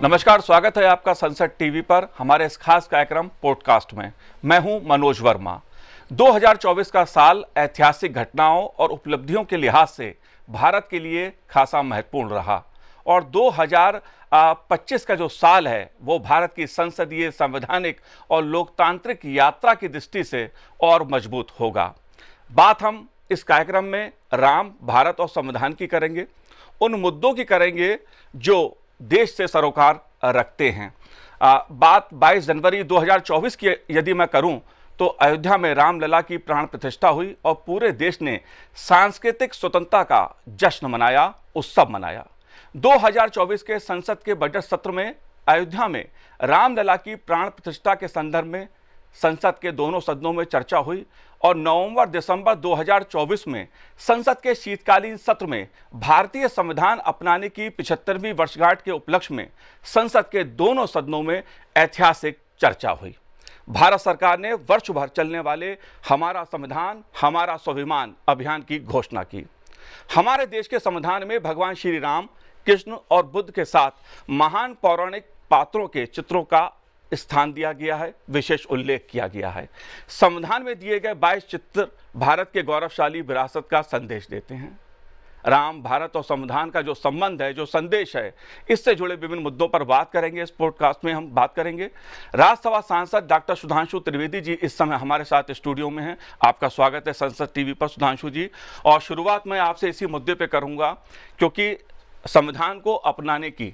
नमस्कार, स्वागत है आपका संसद टीवी पर हमारे इस खास कार्यक्रम पॉडकास्ट में। मैं हूं मनोज वर्मा। 2024 का साल ऐतिहासिक घटनाओं और उपलब्धियों के लिहाज से भारत के लिए खासा महत्वपूर्ण रहा और 2025 का जो साल है वो भारत की संसदीय, संवैधानिक और लोकतांत्रिक यात्रा की दृष्टि से और मजबूत होगा। बात हम इस कार्यक्रम में राम, भारत और संविधान की करेंगे, उन मुद्दों की करेंगे जो देश से सरोकार रखते हैं। बात 22 जनवरी 2024 की यदि मैं करूं तो अयोध्या में रामलला की प्राण प्रतिष्ठा हुई और पूरे देश ने सांस्कृतिक स्वतंत्रता का जश्न मनाया, उत्सव मनाया। 2024 के संसद के बजट सत्र में अयोध्या में रामलला की प्राण प्रतिष्ठा के संदर्भ में संसद के दोनों सदनों में चर्चा हुई और नवंबर-दिसंबर 2024 में संसद के शीतकालीन सत्र में भारतीय संविधान अपनाने की 75वीं वर्षगांठ के उपलक्ष्य में संसद के दोनों सदनों में ऐतिहासिक चर्चा हुई। भारत सरकार ने वर्ष भर चलने वाले हमारा संविधान, हमारा स्वाभिमान अभियान की घोषणा की। हमारे देश के संविधान में भगवान श्री राम, कृष्ण और बुद्ध के साथ महान पौराणिक पात्रों के चित्रों का स्थान दिया गया है, विशेष उल्लेख किया गया है। संविधान में दिए गए 22 चित्र भारत के गौरवशाली विरासत का संदेश देते हैं। राम, भारत और संविधान का जो संबंध है, जो संदेश है, इससे जुड़े विभिन्न मुद्दों पर बात करेंगे। इस पॉडकास्ट में हम बात करेंगे। राज्यसभा सांसद डॉक्टर सुधांशु त्रिवेदी जी इस समय हमारे साथ स्टूडियो में हैं। आपका स्वागत है संसद टीवी पर सुधांशु जी। और शुरुआत मैं आपसे इसी मुद्दे पर करूंगा क्योंकि संविधान को अपनाने की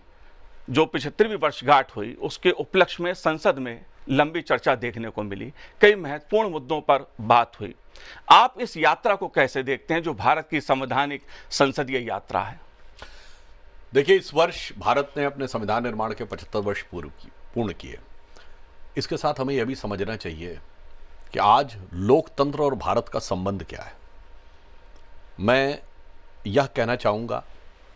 जो 75वीं वर्षगांठ हुई उसके उपलक्ष्य में संसद में लंबी चर्चा देखने को मिली, कई महत्वपूर्ण मुद्दों पर बात हुई। आप इस यात्रा को कैसे देखते हैं जो भारत की संवैधानिक संसदीय यात्रा है? देखिए, इस वर्ष भारत ने अपने संविधान निर्माण के 75 वर्ष पूर्ण किए। इसके साथ हमें यह भी समझना चाहिए कि आज लोकतंत्र और भारत का संबंध क्या है। मैं यह कहना चाहूँगा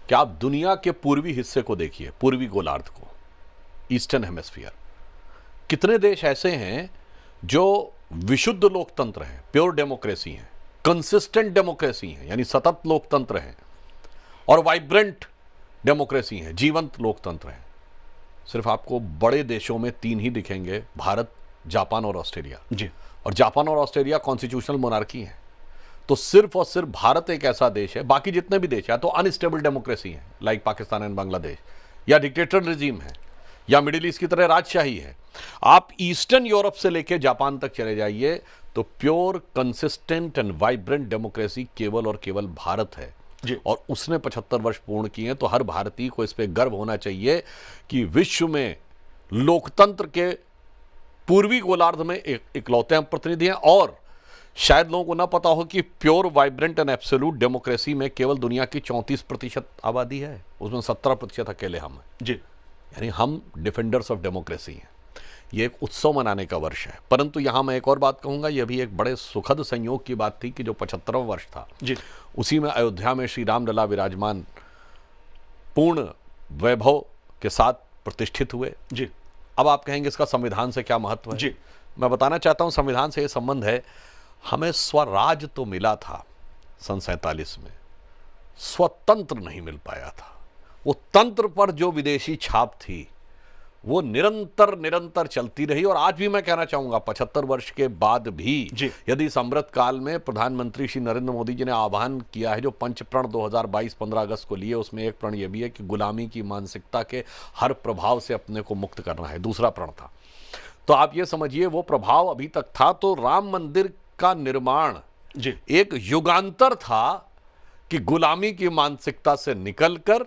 कि आप दुनिया के पूर्वी हिस्से को देखिए, पूर्वी गोलार्ध को, ईस्टर्न हेमिस्फीयर। कितने देश ऐसे हैं जो विशुद्ध लोकतंत्र हैं, प्योर डेमोक्रेसी हैं, कंसिस्टेंट डेमोक्रेसी हैं, यानी सतत लोकतंत्र हैं, और वाइब्रेंट डेमोक्रेसी हैं, जीवंत लोकतंत्र हैं। सिर्फ आपको बड़े देशों में 3 ही दिखेंगे, भारत, जापान और ऑस्ट्रेलिया जी। और जापान और ऑस्ट्रेलिया कॉन्स्टिट्यूशनल मोनार्की हैं। तो सिर्फ और सिर्फ भारत एक ऐसा देश है, बाकी जितने भी देश हैं तो अनस्टेबल डेमोक्रेसी है, लाइक पाकिस्तान एंड बांग्लादेश, या डिक्टेटर रिजीम है, या मिडिल ईस्ट की तरह राजशाही है। आप ईस्टर्न यूरोप से लेकर जापान तक चले जाइए तो pure, consistent and vibrant democracy केवल और केवल भारत है जी। और उसने 75 वर्ष पूर्ण किए हैं। तो हर भारतीय को इस पर गर्व होना चाहिए कि विश्व में लोकतंत्र के पूर्वी गोलार्ध में इकलौते प्रतिनिधि हैं। और शायद लोगों को ना पता हो कि pure, vibrant and absolute democracy में केवल दुनिया की 34% आबादी है, उसमें 17% अकेले हम हैं जी। यानी हम डिफेंडर्स ऑफ डेमोक्रेसी हैं। ये एक उत्सव मनाने का वर्ष है। परंतु यहाँ मैं एक और बात कहूँगा, यह भी एक बड़े सुखद संयोग की बात थी कि जो 75वां वर्ष था जी, उसी में अयोध्या में श्री रामलला विराजमान पूर्ण वैभव के साथ प्रतिष्ठित हुए जी। अब आप कहेंगे इसका संविधान से क्या महत्व है जी। मैं बताना चाहता हूँ, संविधान से ये संबंध है। हमें स्वराज तो मिला था सन 47 में, स्वतंत्र नहीं मिल पाया था। वो तंत्र पर जो विदेशी छाप थी वो निरंतर चलती रही। और आज भी मैं कहना चाहूंगा 75 वर्ष के बाद भी यदि इस अमृत काल में प्रधानमंत्री श्री नरेंद्र मोदी जी ने आह्वान किया है जो पंचप्रण 2022 15 अगस्त को लिए, उसमें एक प्रण यह भी है कि गुलामी की मानसिकता के हर प्रभाव से अपने को मुक्त करना है। दूसरा प्रण था, तो आप ये समझिए वो प्रभाव अभी तक था। तो राम मंदिर का निर्माण जी एक युगांतर था कि गुलामी की मानसिकता से निकलकर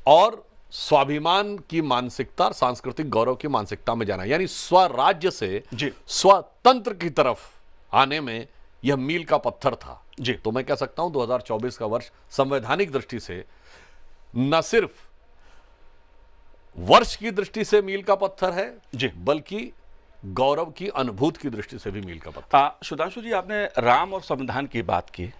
और स्वाभिमान की मानसिकता, सांस्कृतिक गौरव की मानसिकता में जाना, यानी स्वराज्य से स्वतंत्र की तरफ आने में यह मील का पत्थर था जी। तो मैं कह सकता हूं 2024 का वर्ष संवैधानिक दृष्टि से न सिर्फ वर्ष की दृष्टि से मील का पत्थर है जी, बल्कि गौरव की अनुभूति की दृष्टि से भी मील का पत्थर। सुधांशु जी, आपने राम और संविधान की बात की।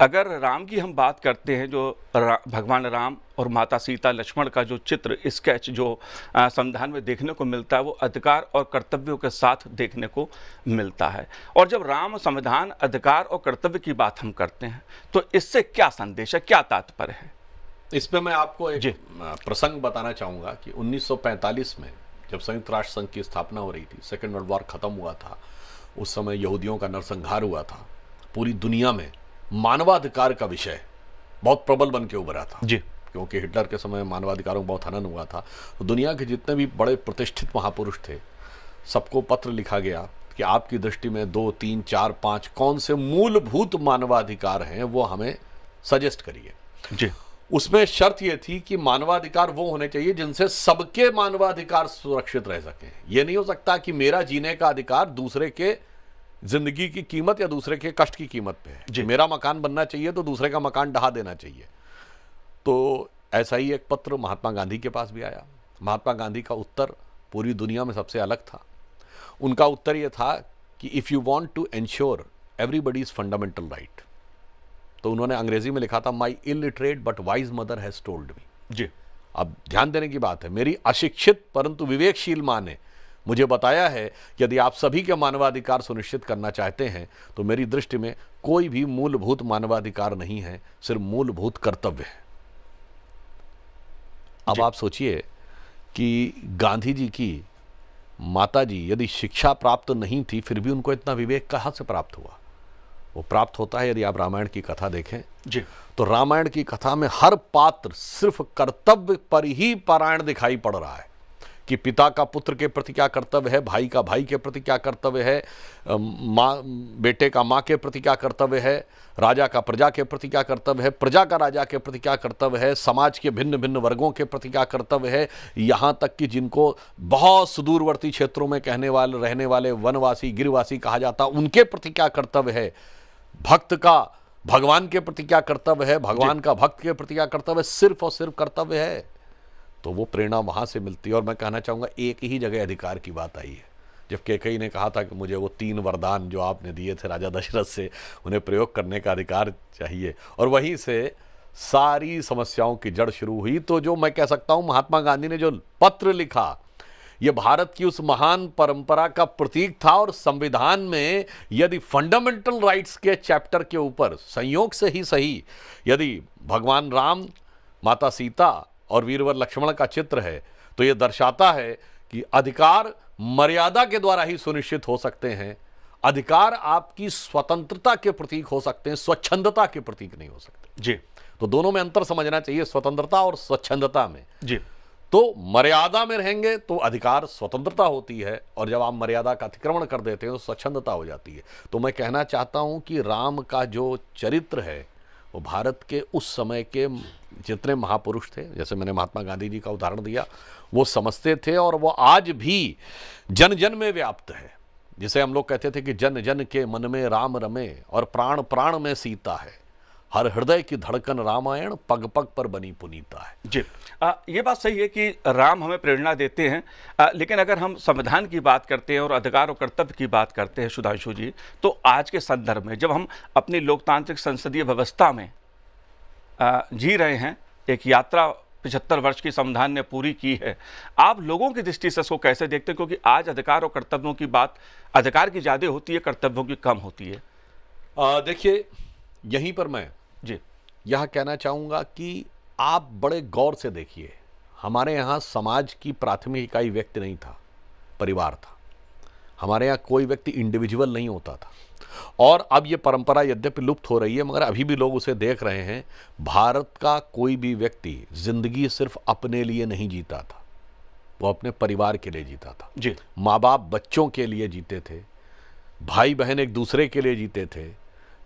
अगर राम की हम बात करते हैं, जो भगवान राम और माता सीता लक्ष्मण का जो चित्र, स्केच जो संविधान में देखने को मिलता है, वो अधिकार और कर्तव्यों के साथ देखने को मिलता है। और जब राम, संविधान, अधिकार और कर्तव्य की बात हम करते हैं तो इससे क्या संदेश है, क्या तात्पर्य है? इसमें मैं आपको एक जी। प्रसंग बताना चाहूंगा कि 1945 में जब संयुक्त राष्ट्र संघ की स्थापना हो रही थी, सेकेंड वर्ल्ड वॉर खत्म हुआ था, उस समय यहूदियों का नरसंहार हुआ था, पूरी दुनिया में मानवाधिकार का विषय बहुत प्रबल बन के उभरा था। जी। क्योंकि हिटलर के समय मानवाधिकारों का बहुत हनन हुआ था। तो दुनिया के जितने भी बड़े प्रतिष्ठित महापुरुष थे, सबको पत्र लिखा गया कि आपकी दृष्टि में 2, 3, 4, 5 कौन से मूलभूत मानवाधिकार हैं, वो हमें सजेस्ट करिए। जी। उसमें शर्त यह थी कि मानवाधिकार वो होने चाहिए जिनसे सबके मानवाधिकार सुरक्षित रह सकें। यह नहीं हो सकता कि मेरा जीने का अधिकार दूसरे के जिंदगी की कीमत या दूसरे के कष्ट की कीमत पे है। मेरा मकान बनना चाहिए तो दूसरे का मकान ढहा देना चाहिए। तो ऐसा ही एक पत्र महात्मा गांधी के पास भी आया। महात्मा गांधी का उत्तर पूरी दुनिया में सबसे अलग था। उनका उत्तर यह था कि if you want to ensure everybody's fundamental right, तो उन्होंने अंग्रेजी में लिखा था, my illiterate but wise mother has told me. जी। अब ध्यान देने की बात है, मेरी अशिक्षित परंतु विवेकशील माँ ने मुझे बताया है कि यदि आप सभी के मानवाधिकार सुनिश्चित करना चाहते हैं तो मेरी दृष्टि में कोई भी मूलभूत मानवाधिकार नहीं है, सिर्फ मूलभूत कर्तव्य है। अब आप सोचिए कि गांधी जी की माता जी यदि शिक्षा प्राप्त नहीं थी, फिर भी उनको इतना विवेक कहाँ से प्राप्त हुआ? वो प्राप्त होता है यदि आप रामायण की कथा देखें जी। तो रामायण की कथा में हर पात्र सिर्फ कर्तव्य पर ही परायण दिखाई पड़ रहा है कि पिता का पुत्र के प्रति क्या कर्तव्य है, भाई का भाई के प्रति क्या कर्तव्य है, माँ बेटे का माँ के प्रति क्या कर्तव्य है, राजा का प्रजा के प्रति क्या कर्तव्य है, प्रजा का राजा के प्रति क्या कर्तव्य है, समाज के भिन्न भिन्न वर्गों के प्रति क्या कर्तव्य है, यहाँ तक कि जिनको बहुत सुदूरवर्ती क्षेत्रों में रहने वाले वनवासी गिरवासी कहा जाता, उनके प्रति क्या कर्तव्य है, भक्त का भगवान के प्रति क्या कर्तव्य है, भगवान का भक्त के प्रति क्या कर्तव्य है, सिर्फ और सिर्फ कर्तव्य है। तो वो प्रेरणा वहां से मिलती है। और मैं कहना चाहूंगा एक ही जगह अधिकार की बात आई है, जब कैकेयी ने कहा था कि मुझे वो 3 वरदान जो आपने दिए थे राजा दशरथ से, उन्हें प्रयोग करने का अधिकार चाहिए, और वहीं से सारी समस्याओं की जड़ शुरू हुई। तो जो मैं कह सकता हूं, महात्मा गांधी ने जो पत्र लिखा, ये भारत की उस महान परंपरा का प्रतीक था। और संविधान में यदि फंडामेंटल राइट्स के चैप्टर के ऊपर संयोग से ही सही, यदि भगवान राम, माता सीता और वीरवर लक्ष्मण का चित्र है, तो यह दर्शाता है कि अधिकार मर्यादा के द्वारा ही सुनिश्चित हो सकते हैं। अधिकार आपकी स्वतंत्रता के प्रतीक हो सकते हैं, स्वच्छंदता के प्रतीक नहीं हो सकते। जी। तो दोनों में अंतर समझना चाहिए, स्वतंत्रता और स्वच्छंदता में। जी। तो मर्यादा में रहेंगे तो अधिकार स्वतंत्रता होती है, और जब आप मर्यादा का अतिक्रमण कर देते हैं तो स्वच्छंदता हो जाती है। तो मैं कहना चाहता हूं कि राम का जो चरित्र है वो भारत के उस समय के जितने महापुरुष थे, जैसे मैंने महात्मा गांधी जी का उदाहरण दिया, वो समझते थे, और वो आज भी जन जन में व्याप्त है। जिसे हम लोग कहते थे कि जन जन के मन में राम रमे और प्राण प्राण में सीता है, हर हृदय की धड़कन रामायण, पग पग पर बनी पुनीता है। जी। ये बात सही है कि राम हमें प्रेरणा देते हैं, लेकिन अगर हम संविधान की बात करते हैं और अधिकार और कर्तव्य की बात करते हैं सुधांशु जी, तो आज के संदर्भ में जब हम अपनी लोकतांत्रिक संसदीय व्यवस्था में जी रहे हैं, एक यात्रा 75 वर्ष की संविधान ने पूरी की है, आप लोगों की दृष्टि से इसको कैसे देखते हैं? क्योंकि आज अधिकार और कर्तव्यों की बात, अधिकार की ज़्यादा होती है, कर्तव्यों की कम होती है। देखिए, यहीं पर मैं जी यह कहना चाहूँगा कि आप बड़े गौर से देखिए, हमारे यहाँ समाज की प्राथमिक इकाई व्यक्ति नहीं था, परिवार था। हमारे यहाँ कोई व्यक्ति इंडिविजुअल नहीं होता था, और अब ये परंपरा यद्यपि लुप्त हो रही है, मगर अभी भी लोग उसे देख रहे हैं। भारत का कोई भी व्यक्ति जिंदगी सिर्फ अपने लिए नहीं जीता था, वो अपने परिवार के लिए जीता था। जी। माँ बाप बच्चों के लिए जीते थे, भाई बहन एक दूसरे के लिए जीते थे,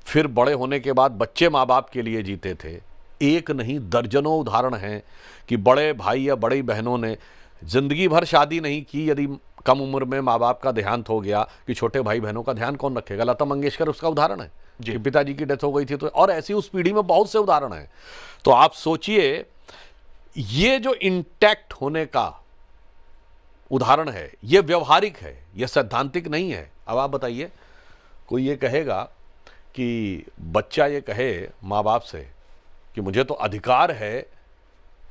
फिर बड़े होने के बाद बच्चे माँ बाप के लिए जीते थे। एक नहीं दर्जनों उदाहरण हैं कि बड़े भाई या बड़ी बहनों ने जिंदगी भर शादी नहीं की, यदि कम उम्र में माँ बाप का देहांत हो गया कि छोटे भाई बहनों का ध्यान कौन रखेगा। लता मंगेशकर उसका उदाहरण है कि पिताजी की डेथ हो गई थी, तो और ऐसी उस पीढ़ी में बहुत से उदाहरण हैं। तो आप सोचिए, ये जो इंटैक्ट होने का उदाहरण है, ये व्यवहारिक है, ये सैद्धांतिक नहीं है। अब आप बताइए, कोई ये कहेगा कि बच्चा ये कहे माँ बाप से कि मुझे तो अधिकार है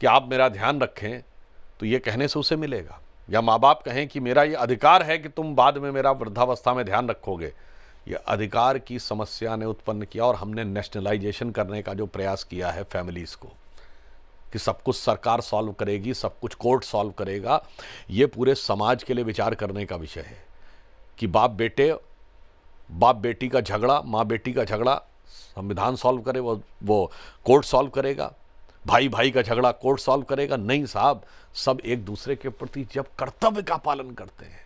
कि आप मेरा ध्यान रखें, तो ये कहने से उसे मिलेगा? या माँ बाप कहें कि मेरा ये अधिकार है कि तुम बाद में मेरा वृद्धावस्था में ध्यान रखोगे? ये अधिकार की समस्या ने उत्पन्न किया, और हमने नेशनलाइजेशन करने का जो प्रयास किया है फैमिलीज़ को, कि सब कुछ सरकार सॉल्व करेगी, सब कुछ कोर्ट सॉल्व करेगा। ये पूरे समाज के लिए विचार करने का विषय है कि बाप बेटी का झगड़ा, माँ बेटी का झगड़ा संविधान सॉल्व करे, वो कोर्ट सॉल्व करेगा। भाई भाई का झगड़ा कोर्ट सॉल्व करेगा। नहीं साहब, सब एक दूसरे के प्रति जब कर्तव्य का पालन करते हैं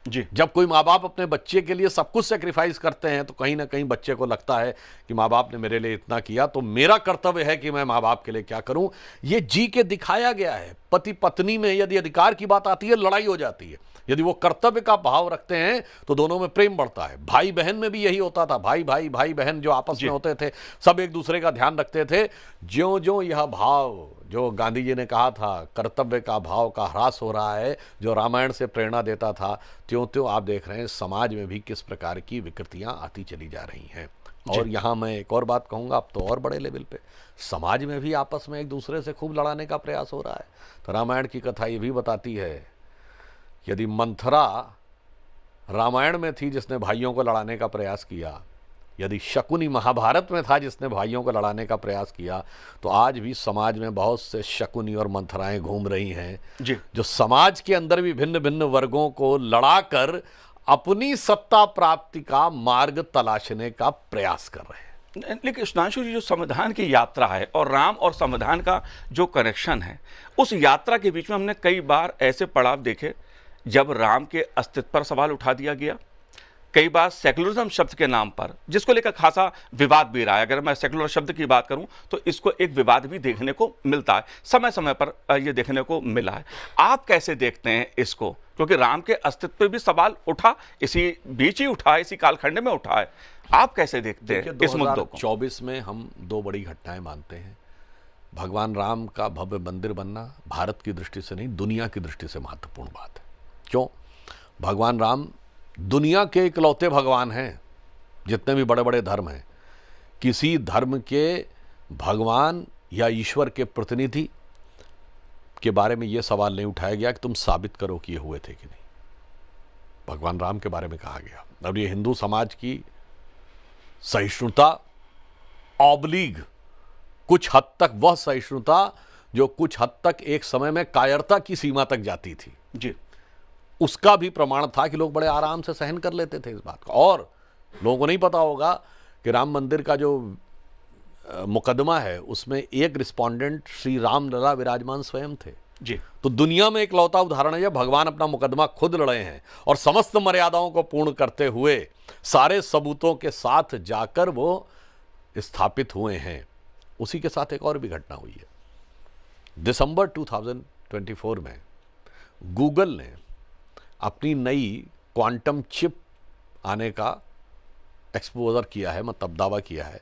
जी, जब कोई माँ बाप अपने बच्चे के लिए सब कुछ सेक्रीफाइस करते हैं, तो कहीं ना कहीं बच्चे को लगता है कि माँ बाप ने मेरे लिए इतना किया, तो मेरा कर्तव्य है कि मैं माँ बाप के लिए क्या करूं। ये जी के दिखाया गया है। पति पत्नी में यदि अधिकार की बात आती है, लड़ाई हो जाती है। यदि वो कर्तव्य का भाव रखते हैं तो दोनों में प्रेम बढ़ता है। भाई बहन में भी यही होता था। भाई बहन जो आपस में होते थे, सब एक दूसरे का ध्यान रखते थे। ज्यों ज्यों यह भाव, जो गांधी जी ने कहा था कर्तव्य का भाव का ह्रास हो रहा है, जो रामायण से प्रेरणा देता था, त्यों त्यों आप देख रहे हैं समाज में भी किस प्रकार की विकृतियां आती चली जा रही हैं। और यहाँ मैं एक और बात कहूँगा, अब तो और बड़े लेवल पे समाज में भी आपस में एक दूसरे से खूब लड़ाने का प्रयास हो रहा है। तो रामायण की कथा ये भी बताती है, यदि मंथरा रामायण में थी जिसने भाइयों को लड़ाने का प्रयास किया, यदि शकुनी महाभारत में था जिसने भाइयों को लड़ाने का प्रयास किया, तो आज भी समाज में बहुत से शकुनी और मंथराएं घूम रही हैं जी, जो समाज के अंदर भी भिन्न भिन्न वर्गों को लड़ाकर अपनी सत्ता प्राप्ति का मार्ग तलाशने का प्रयास कर रहे हैं। लेकिन सुधांशु जी, जो संविधान की यात्रा है और राम और संविधान का जो कनेक्शन है, उस यात्रा के बीच में हमने कई बार ऐसे पड़ाव देखे जब राम के अस्तित्व पर सवाल उठा दिया गया। कई बार सेकुलरिज्म शब्द के नाम पर, जिसको लेकर खासा विवाद भी रहा है, अगर मैं सेकुलर शब्द की बात करूं तो इसको एक विवाद भी देखने को मिलता है, समय समय पर यह देखने को मिला है। आप कैसे देखते हैं इसको? क्योंकि राम के अस्तित्व पर भी सवाल उठा, इसी बीच ही उठा है, इसी कालखंड में उठा है। आप कैसे देखते हैं इस मुद्दों को? 2024 में हम दो बड़ी घटनाएं मानते हैं। भगवान राम का भव्य मंदिर बनना भारत की दृष्टि से नहीं, दुनिया की दृष्टि से महत्वपूर्ण बात है। क्यों? भगवान राम दुनिया के इकलौते भगवान हैं। जितने भी बड़े बड़े धर्म हैं, किसी धर्म के भगवान या ईश्वर के प्रतिनिधि के बारे में यह सवाल नहीं उठाया गया कि तुम साबित करो कि ये हुए थे कि नहीं। भगवान राम के बारे में कहा गया। अब ये हिंदू समाज की सहिष्णुता ऑब्लिग कुछ हद तक वह सहिष्णुता जो कुछ हद तक एक समय में कायरता की सीमा तक जाती थी जी, उसका भी प्रमाण था कि लोग बड़े आराम से सहन कर लेते थे इस बात को। और लोगों को नहीं पता होगा कि राम मंदिर का जो मुकदमा है उसमें एक रिस्पोंडेंट श्री राम लला विराजमान स्वयं थे जी। तो दुनिया में एक लौता उदाहरण है जब भगवान अपना मुकदमा खुद लड़े हैं और समस्त मर्यादाओं को पूर्ण करते हुए सारे सबूतों के साथ जाकर वो स्थापित हुए हैं। उसी के साथ एक और भी घटना हुई है। दिसंबर 2024 में गूगल ने अपनी नई क्वांटम चिप आने का एक्सपोजर किया है, मतलब दावा किया है,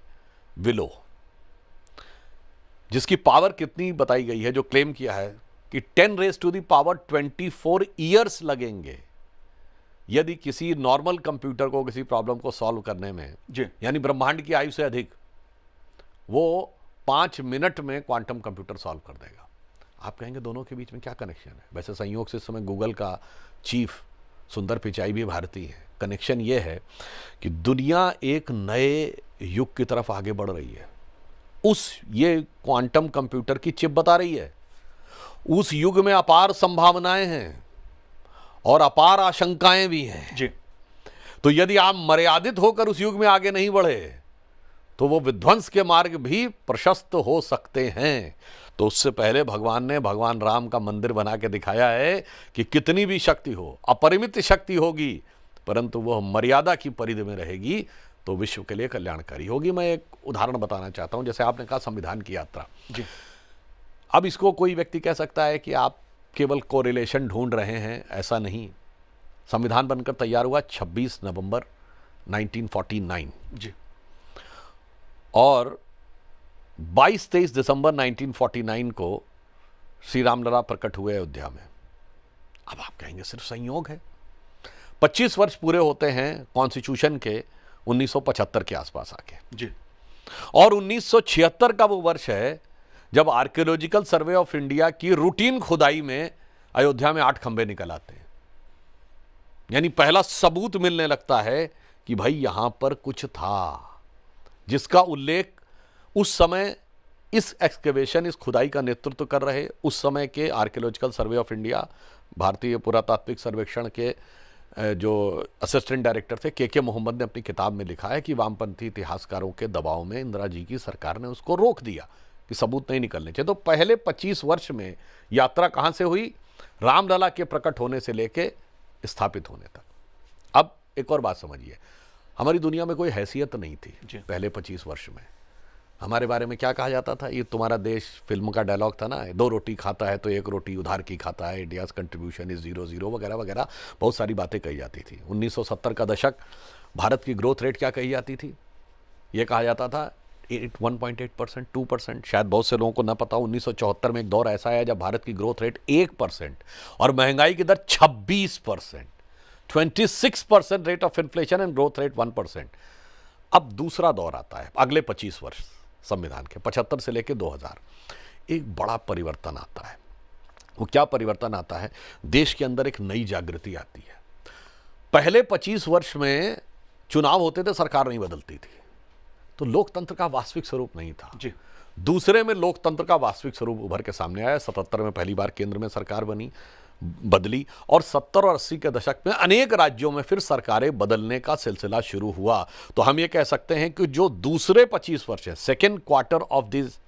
विलो, जिसकी पावर कितनी बताई गई है, जो क्लेम किया है कि 10⁻24 ईयर्स लगेंगे यदि किसी नॉर्मल कंप्यूटर को किसी प्रॉब्लम को सॉल्व करने में, यानी ब्रह्मांड की आयु से अधिक, वो 5 मिनट में क्वांटम कंप्यूटर सॉल्व कर देगा। आप कहेंगे दोनों के बीच में क्या कनेक्शन है? वैसे संयोग से इस समय गूगल का चीफ सुंदर पिचाई भी भारतीय है। कनेक्शन ये है कि दुनिया एक नए युग की तरफ आगे बढ़ रही है। ये क्वांटम कंप्यूटर की चिप बता रही है, उस युग में अपार संभावनाएं हैं और अपार आशंकाएं भी हैं जी। तो यदि आप मर्यादित होकर उस युग में आगे नहीं बढ़े तो वो विध्वंस के मार्ग भी प्रशस्त हो सकते हैं। तो उससे पहले भगवान ने भगवान राम का मंदिर बना के दिखाया है कि कितनी भी शक्ति हो, अपरिमित शक्ति होगी, परंतु वह मर्यादा की परिधि में रहेगी तो विश्व के लिए कल्याणकारी होगी। मैं एक उदाहरण बताना चाहता हूं, जैसे आपने कहा संविधान की यात्रा जी। अब इसको कोई व्यक्ति कह सकता है कि आप केवल कोरिलेशन ढूंढ रहे हैं, ऐसा नहीं। संविधान बनकर तैयार हुआ 26 नवंबर 1949 जी, और 22-23 दिसंबर 1949 को श्री रामलला प्रकट हुए अयोध्या में। अब आप कहेंगे सिर्फ संयोग है। 25 वर्ष पूरे होते हैं कॉन्स्टिट्यूशन के 1975 के आसपास आके जी। और 1976 का वो वर्ष है जब आर्कियोलॉजिकल सर्वे ऑफ इंडिया की रूटीन खुदाई में अयोध्या में 8 खंबे निकल आते हैं। यानी पहला सबूत मिलने लगता है कि भाई यहां पर कुछ था, जिसका उल्लेख उस समय इस एक्सकेवेशन, इस खुदाई का नेतृत्व कर रहे उस समय के आर्कियोलॉजिकल सर्वे ऑफ इंडिया, भारतीय पुरातात्विक सर्वेक्षण के जो असिस्टेंट डायरेक्टर थे के मोहम्मद ने अपनी किताब में लिखा है कि वामपंथी इतिहासकारों के दबाव में इंदिरा जी की सरकार ने उसको रोक दिया कि सबूत नहीं निकलने चाहिए। तो पहले 25 वर्ष में यात्रा कहां से हुई? रामलला के प्रकट होने से लेके स्थापित होने तक। अब एक और बात समझिए, हमारी दुनिया में कोई हैसियत नहीं थी पहले 25 वर्ष में। हमारे बारे में क्या कहा जाता था? ये तुम्हारा देश, फिल्म का डायलॉग था ना, 2 रोटी खाता है तो 1 रोटी उधार की खाता है, इंडियाज कंट्रीब्यूशन इज 0-0 वगैरह वगैरह, बहुत सारी बातें कही जाती थी। 1970 का दशक, भारत की ग्रोथ रेट क्या कही जाती थी? ये कहा जाता था 1.8%, 2%। शायद बहुत से लोगों को ना पता हो, 1974 में एक दौर ऐसा आया जब भारत की ग्रोथ रेट 1% और महंगाई की दर 26%, 26% rate of inflation and growth rate 1%। अब दूसरा दौर आता है अगले 25 वर्ष संविधान के, 75 से लेकर 2000, एक बड़ा परिवर्तन आता है। वो क्या परिवर्तन आता है? देश के अंदर एक नई जागृति आती है। पहले 25 वर्ष में चुनाव होते थे, सरकार नहीं बदलती थी, तो लोकतंत्र का वास्तविक स्वरूप नहीं था जी। दूसरे में लोकतंत्र का वास्तविक स्वरूप उभर के सामने आया। 77 में पहली बार केंद्र में सरकार बदली और 70 और 80 के दशक में अनेक राज्यों में फिर सरकारें बदलने का सिलसिला शुरू हुआ। तो हम ये कह सकते हैं कि जो दूसरे 25 वर्ष है, second quarter of this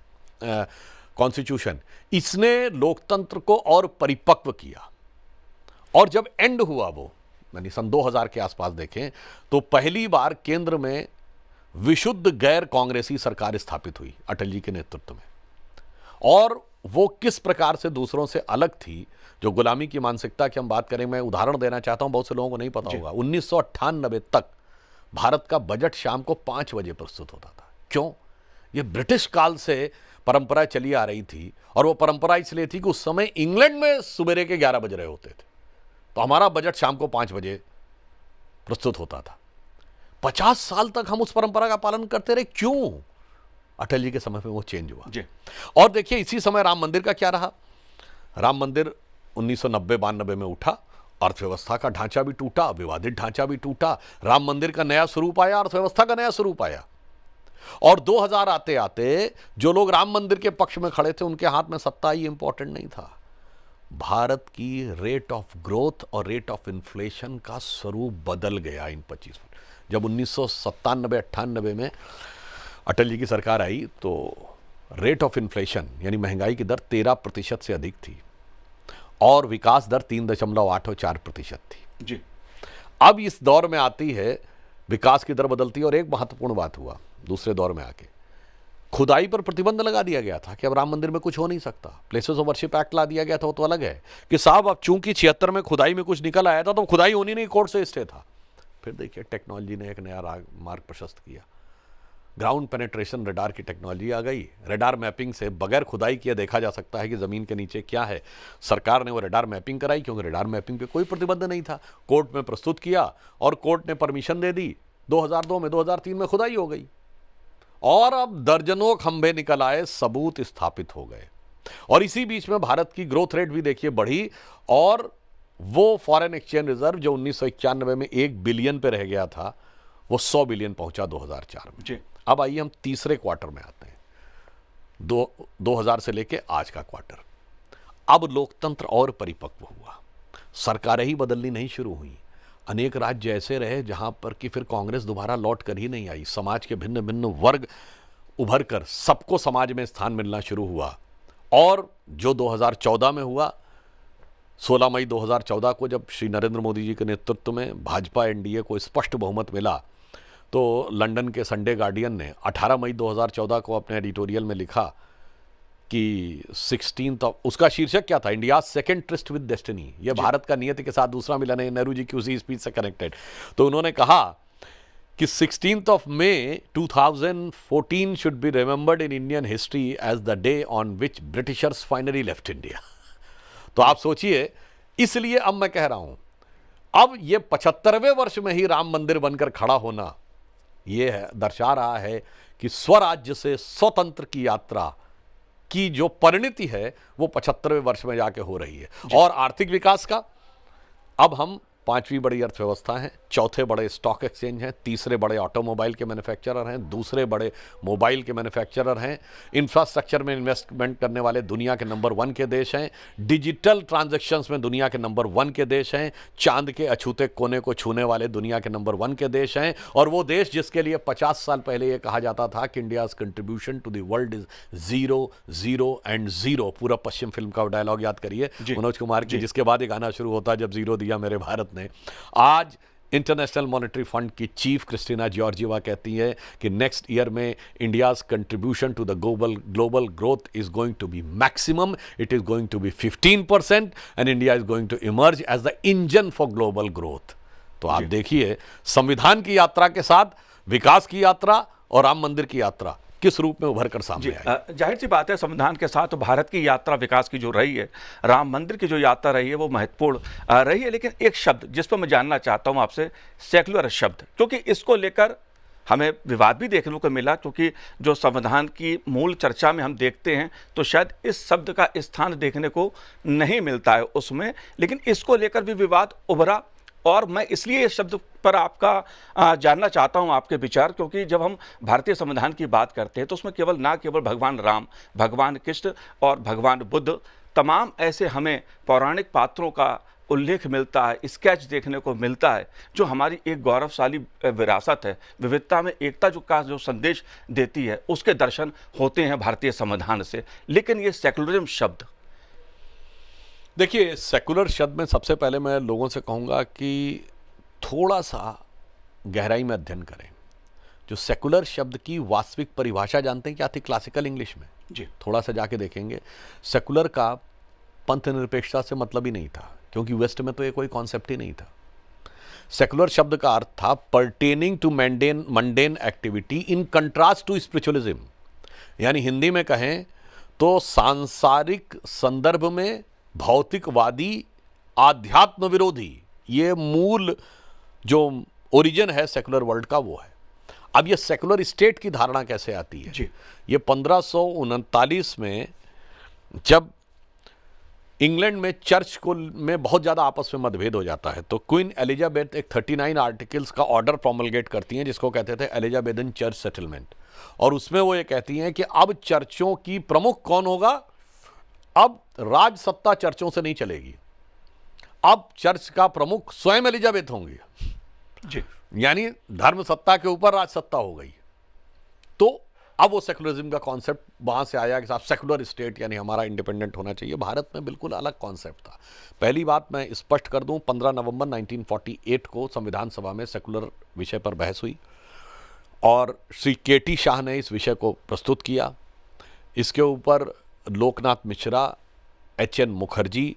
constitution, इसने लोकतंत्र को और परिपक्व किया। और जब एंड हुआ वो, यानी सन 2000 के आसपास देखें तो पहली बार केंद्र में विशुद्ध गैर कांग्रेसी सरकार स्थापित हुई अटल जी के नेतृत्व में। और वो किस प्रकार से दूसरों से अलग थी, जो गुलामी की मानसिकता की हम बात करें, मैं उदाहरण देना चाहता हूं, बहुत से लोगों को नहीं पता होगा। 1998 तक भारत का बजट शाम को 5 बजे प्रस्तुत होता था। क्यों? ये ब्रिटिश काल से परंपरा चली आ रही थी, और वो परंपरा इसलिए थी कि उस समय इंग्लैंड में सुबह के 11 बज रहे होते थे, तो हमारा बजट शाम को 5 बजे प्रस्तुत होता था। 50 साल तक हम उस परंपरा का पालन करते रहे। क्यों? अटल जी के समय में वो चेंज हुआ जी। और देखिए इसी समय राम मंदिर का क्या रहा। राम मंदिर 1990-92 में उठा, अर्थव्यवस्था का ढांचा भी टूटा, विवादित ढांचा भी टूटा, राम मंदिर का नया स्वरूप आया, अर्थव्यवस्था का नया स्वरूप आया। और 2000 आते आते जो लोग राम मंदिर के पक्ष में खड़े थे, उनके हाथ में सत्ता ही इंपॉर्टेंट नहीं था। भारत की रेट ऑफ ग्रोथ और रेट ऑफ इन्फ्लेशन का स्वरूप बदल गया इन 25 वर्ष। जब 1997-98 में अटल जी की सरकार आई तो रेट ऑफ इन्फ्लेशन यानी महंगाई की दर 13% से अधिक थी और विकास दर 3.84% थी जी। अब इस दौर में आती है, विकास की दर बदलती है और एक महत्वपूर्ण बात हुआ दूसरे दौर में आके, खुदाई पर प्रतिबंध लगा दिया गया था कि अब राम मंदिर में कुछ हो नहीं सकता। प्लेसेस ऑफ वर्शिप एक्ट ला दिया गया था। वो तो अलग है कि साहब अब चूंकि 76 में खुदाई में कुछ निकल आया था तो खुदाई होनी नहीं, कोर्ट से स्टे था। फिर देखिए टेक्नोलॉजी ने एक नया मार्ग प्रशस्त किया। ग्राउंड पेनेट्रेशन रडार की टेक्नोलॉजी आ गई। रडार मैपिंग से बगैर खुदाई किए देखा जा सकता है कि जमीन के नीचे क्या है। सरकार ने वो रडार मैपिंग कराई, क्योंकि रडार मैपिंग पे कोई प्रतिबंध नहीं था। कोर्ट में प्रस्तुत किया और कोर्ट ने परमिशन दे दी। 2002 में, 2003 में खुदाई हो गई और अब दर्जनों खंभे निकल आए, सबूत स्थापित हो गए। और इसी बीच में भारत की ग्रोथ रेट भी देखिए बढ़ी और वो फॉरेन एक्सचेंज रिजर्व जो 1991 में 1 बिलियन पे रह गया था, वो 100 बिलियन पहुंचा 2004 में। जी। अब आइए हम तीसरे क्वार्टर में आते हैं, 2000 से लेके आज का क्वार्टर। अब लोकतंत्र और परिपक्व हुआ, सरकारें ही बदलनी नहीं शुरू हुई। अनेक राज्य ऐसे रहे जहां पर कि फिर कांग्रेस दोबारा लौट कर ही नहीं आई। समाज के भिन्न भिन्न वर्ग उभर कर सबको समाज में स्थान मिलना शुरू हुआ। और जो 2014 में हुआ, 16 मई 2014 को जब श्री नरेंद्र मोदी जी के नेतृत्व में भाजपा एनडीए को स्पष्ट बहुमत मिला, तो लंदन के संडे गार्डियन ने 18 मई 2014 को अपने एडिटोरियल में लिखा कि 16th ऑफ, उसका शीर्षक क्या था? India second tourist with destiny. ये भारत का नियति के साथ दूसरा मिलन है, नेहरू जी की उसी स्पीच से कनेक्टेड। तो उन्होंने कहा कि 16th of May 2014 should be remembered in Indian history as the day on which Britishers finally left India. तो आप सोचिए, इसलिए अब मैं कह रहा हूं, अब ये 75वें वर्ष में ही राम मंदिर बनकर खड़ा होना, यह दर्शा रहा है कि स्वराज्य से स्वतंत्र की यात्रा की जो परिणति है वो 75वें वर्ष में जाके हो रही है। और आर्थिक विकास का अब हम 5वीं बड़ी अर्थव्यवस्था है, चौथे बड़े स्टॉक एक्सचेंज हैं, तीसरे बड़े ऑटोमोबाइल के मैन्युफैक्चरर हैं, दूसरे बड़े मोबाइल के मैन्युफैक्चरर हैं, इंफ्रास्ट्रक्चर में इन्वेस्टमेंट करने वाले दुनिया के नंबर 1 के देश हैं, डिजिटल ट्रांजैक्शंस में दुनिया के नंबर 1 के देश हैं, चांद के अछूते कोने को छूने वाले दुनिया के नंबर 1 के देश हैं, और वो देश जिसके लिए 50 साल पहले ये कहा जाता था कि India's contribution to the world is 0 0 and 0। पूरा पश्चिम फिल्म का डायलॉग याद करिए मनोज कुमार की, जिसके बाद एक गाना शुरू होता है, जब 0 दिया मेरे भारत ने। आज इंटरनेशनल मॉनेटरी फंड की चीफ क्रिस्टीना जॉर्जिवा कहती है कि नेक्स्ट ईयर में India's contribution to the global growth is going to be maximum, it is going to be 15% and India is going to emerge as the engine for global growth. तो आप देखिए, संविधान की यात्रा के साथ विकास की यात्रा और राम मंदिर की यात्रा किस रूप में उभर कर सामने आई। जाहिर सी बात है, संविधान के साथ तो भारत की यात्रा विकास की जो रही है, राम मंदिर की जो यात्रा रही है, वो महत्वपूर्ण रही है। लेकिन एक शब्द जिस पर मैं जानना चाहता हूं आपसे, सेक्युलर शब्द, क्योंकि इसको लेकर हमें विवाद भी देखने को मिला, क्योंकि जो संविधान की मूल चर्चा में हम देखते हैं तो शायद इस शब्द का स्थान देखने को नहीं मिलता है उसमें, लेकिन इसको लेकर भी विवाद उभरा। और मैं इसलिए इस शब्द पर आपका जानना चाहता हूं, आपके विचार, क्योंकि जब हम भारतीय संविधान की बात करते हैं तो उसमें केवल भगवान राम, भगवान कृष्ण और भगवान बुद्ध, तमाम ऐसे हमें पौराणिक पात्रों का उल्लेख मिलता है, स्केच देखने को मिलता है, जो हमारी एक गौरवशाली विरासत है, विविधता में एकता का जो संदेश देती है, उसके दर्शन होते हैं भारतीय संविधान से। लेकिन ये सेकुलरिज्म शब्द, देखिए, सेकुलर शब्द में सबसे पहले मैं लोगों से कहूँगा कि थोड़ा सा गहराई में अध्ययन करें। जो सेकुलर शब्द की वास्तविक परिभाषा जानते हैं क्या थी क्लासिकल इंग्लिश में? जी, थोड़ा सा जाके देखेंगे। सेकुलर का पंथ निरपेक्षता से मतलब ही नहीं था, क्योंकि वेस्ट में तो ये कोई कॉन्सेप्ट ही नहीं था। सेकुलर शब्द का अर्थ था pertaining to mundane activity in contrast to spiritualism, यानी हिंदी में कहें तो सांसारिक संदर्भ में भौतिकवादी, आध्यात्म विरोधी, ये मूल जो ओरिजिन है सेकुलर वर्ल्ड का वो है। अब ये सेकुलर स्टेट की धारणा कैसे आती है? जी, ये 1539 में जब इंग्लैंड में चर्च को में बहुत ज़्यादा आपस में मतभेद हो जाता है, तो क्वीन एलिजाबेथ एक 39 आर्टिकल्स का ऑर्डर प्रोमलगेट करती हैं, जिसको कहते थे एलिजाबेथन चर्च सेटलमेंट। और उसमें वो ये कहती हैं कि अब चर्चों की प्रमुख कौन होगा? अब राज सत्ता चर्चों से नहीं चलेगी, अब चर्च का प्रमुख स्वयं एलिजाबेथ होंगी। जी, यानी धर्म सत्ता के ऊपर राज सत्ता हो गई। तो अब वो सेकुलरिज्म का कॉन्सेप्ट वहां से आया कि साहब सेकुलर स्टेट यानी हमारा इंडिपेंडेंट होना चाहिए। भारत में बिल्कुल अलग कॉन्सेप्ट था। पहली बात मैं स्पष्ट कर दूं, 15 नवंबर 1948 को संविधान सभा में सेकुलर विषय पर बहस हुई और श्री केटी शाह ने इस विषय को प्रस्तुत किया। इसके ऊपर लोकनाथ मिश्रा, एच.एन. मुखर्जी,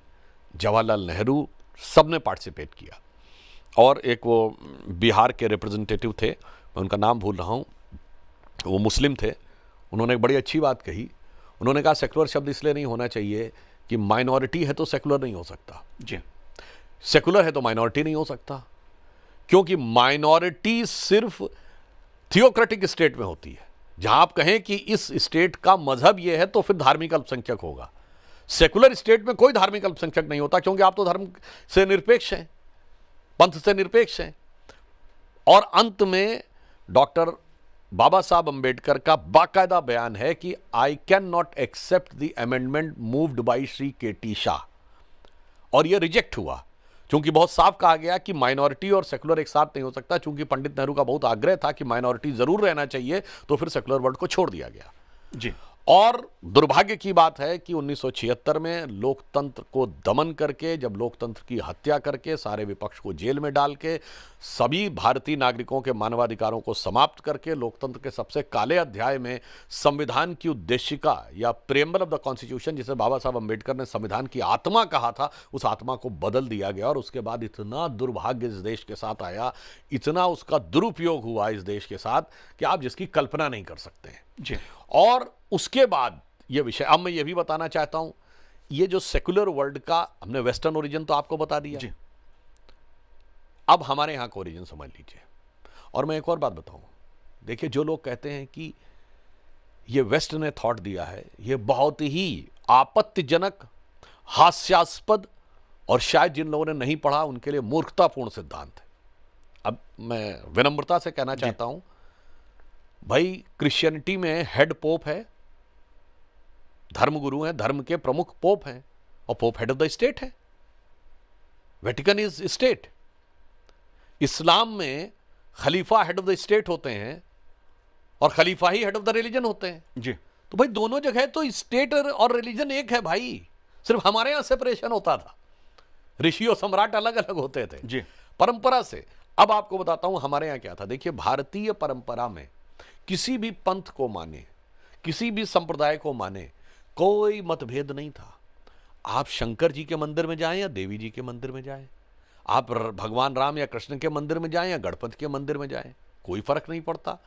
जवाहरलाल नेहरू सब ने पार्टिसिपेट किया। और एक वो बिहार के रिप्रेजेंटेटिव थे, मैं उनका नाम भूल रहा हूँ, वो मुस्लिम थे। उन्होंने एक बड़ी अच्छी बात कही। उन्होंने कहा सेकुलर शब्द इसलिए नहीं होना चाहिए कि माइनॉरिटी है तो सेकुलर नहीं हो सकता, जी, सेकुलर है तो माइनॉरिटी नहीं हो सकता, क्योंकि माइनॉरिटी सिर्फ थियोक्रेटिक स्टेट में होती है। जहां आप कहें कि इस स्टेट का मजहब यह है तो फिर धार्मिक अल्पसंख्यक होगा। सेकुलर स्टेट में कोई धार्मिक अल्पसंख्यक नहीं होता, क्योंकि आप तो धर्म से निरपेक्ष हैं, पंथ से निरपेक्ष हैं। और अंत में डॉक्टर बाबा साहब अंबेडकर का बाकायदा बयान है कि I can not accept the amendment moved by Shri K T Shah, और यह रिजेक्ट हुआ क्योंकि बहुत साफ कहा गया कि माइनॉरिटी और सेकुलर एक साथ नहीं हो सकता। चूंकि पंडित नेहरू का बहुत आग्रह था कि माइनॉरिटी जरूर रहना चाहिए, तो फिर सेकुलर वर्ल्ड को छोड़ दिया गया। जी, और दुर्भाग्य की बात है कि 1976 में लोकतंत्र को दमन करके, जब लोकतंत्र की हत्या करके, सारे विपक्ष को जेल में डाल के, सभी भारतीय नागरिकों के मानवाधिकारों को समाप्त करके, लोकतंत्र के सबसे काले अध्याय में संविधान की उद्देशिका या प्रेम्बल ऑफ द कॉन्स्टिट्यूशन, जिसे बाबा साहब अंबेडकर ने संविधान की आत्मा कहा था, उस आत्मा को बदल दिया गया। और उसके बाद इतना दुर्भाग्य इस देश के साथ आया, इतना उसका दुरुपयोग हुआ इस देश के साथ कि आप जिसकी कल्पना नहीं कर सकते हैं। जी, और उसके बाद ये विषय, अब मैं ये भी बताना चाहता हूं, ये जो सेकुलर वर्ल्ड का, हमने वेस्टर्न ओरिजिन तो आपको बता दिया, जी, अब हमारे यहां का ओरिजिन समझ लीजिए। और मैं एक और बात बताऊं, देखिए, जो लोग कहते हैं कि ये वेस्ट ने थॉट दिया है, ये बहुत ही आपत्तिजनक, हास्यास्पद और शायद जिन लोगों ने नहीं पढ़ा उनके लिए मूर्खतापूर्ण सिद्धांत है। अब मैं विनम्रता से कहना चाहता हूं, भाई क्रिश्चियनिटी में हेड पोप है, धर्मगुरु हैं, धर्म के प्रमुख पोप हैं, और Pope head of the state है। Vatican is state. इस्लाम में खलीफा हेड ऑफ द स्टेट होते हैं और खलीफा ही हेड ऑफ द रिलीजन होते हैं जी। तो भाई दोनों जगह तो स्टेट और रिलीजन एक है भाई। सिर्फ हमारे यहां सेपरेशन होता था, ऋषि और सम्राट अलग अलग होते थे जी। परंपरा से। अब आपको बताता हूं हमारे यहां क्या था। देखिए, भारतीय परंपरा में किसी भी पंथ को माने, किसी भी संप्रदाय को माने, कोई मतभेद नहीं था। आप शंकर जी के मंदिर में जाएं या देवी जी के मंदिर में जाएं, आप भगवान राम या कृष्ण के मंदिर में जाएं या गणपति के मंदिर में जाएं, कोई फर्क नहीं पड़ता।